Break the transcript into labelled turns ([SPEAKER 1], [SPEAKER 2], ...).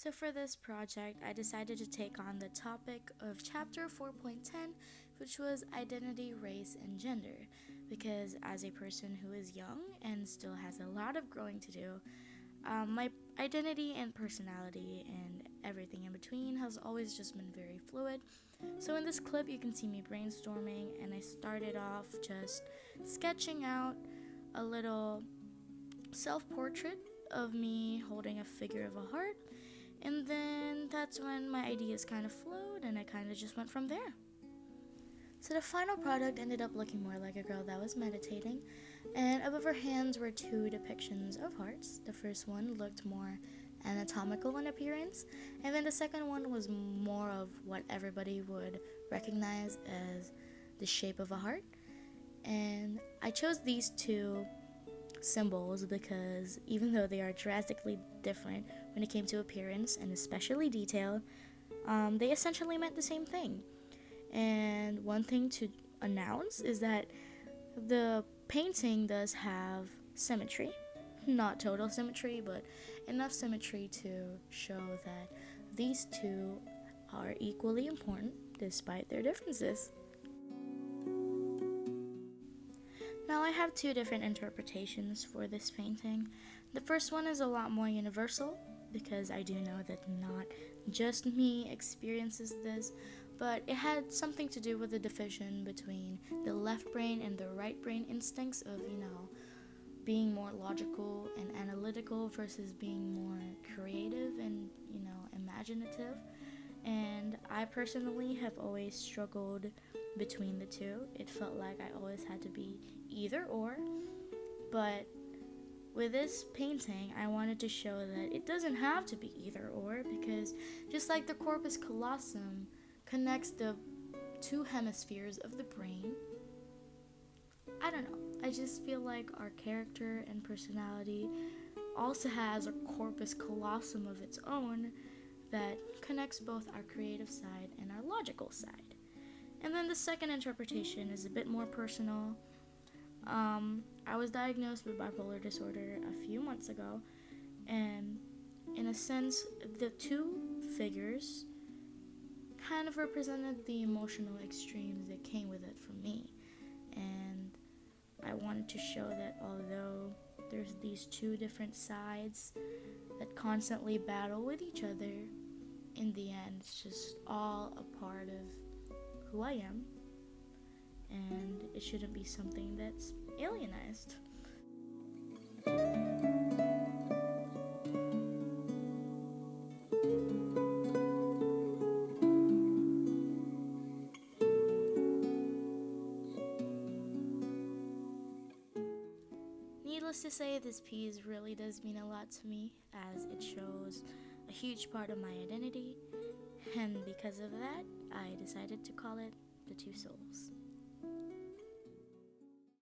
[SPEAKER 1] So, for this project, I decided to take on the topic of chapter 4.10, which was identity, race, and gender. Because, as a person who is young and still has a lot of growing to do, my identity and personality and everything in between has always just been very fluid. So, in this clip, you can see me brainstorming, and I started off just sketching out a little self portrait of me holding a figure of a heart, and then that's when my ideas kind of flowed and I kind of just went from there. So the final product ended up looking more like a girl that was meditating, and above her hands were two depictions of hearts. The first one looked more anatomical in appearance, and then the second one was more of what everybody would recognize as the shape of a heart. And I chose these two symbols because even though they are drastically different when it came to appearance and especially detail, they essentially meant the same thing. And one thing to announce is that the painting does have symmetry. Not total symmetry, but enough symmetry to show that these two are equally important despite their differences. Now, I have two different interpretations for this painting. The first one is a lot more universal because I do know that not just me experiences this, but it had something to do with the division between the left brain and the right brain instincts of, being more logical and analytical versus being more creative and, imaginative. And I personally have always struggled between the two. It felt like I always had to be either or. But with this painting, I wanted to show that it doesn't have to be either or, because just like the corpus callosum connects the two hemispheres of the brain, I don't know. I just feel like our character and personality also has a corpus callosum of its own that connects both our creative side and our logical side. And then the second interpretation is a bit more personal. I was diagnosed with bipolar disorder a few months ago, and in a sense, the two figures kind of represented the emotional extremes that came with it for me. And I wanted to show that although there's these two different sides that constantly battle with each other, in the end, it's just all a part of who I am, and it shouldn't be something that's alienized. Needless to say, this piece really does mean a lot to me, as it shows a huge part of my identity, and because of that, I decided to call it The Two Souls.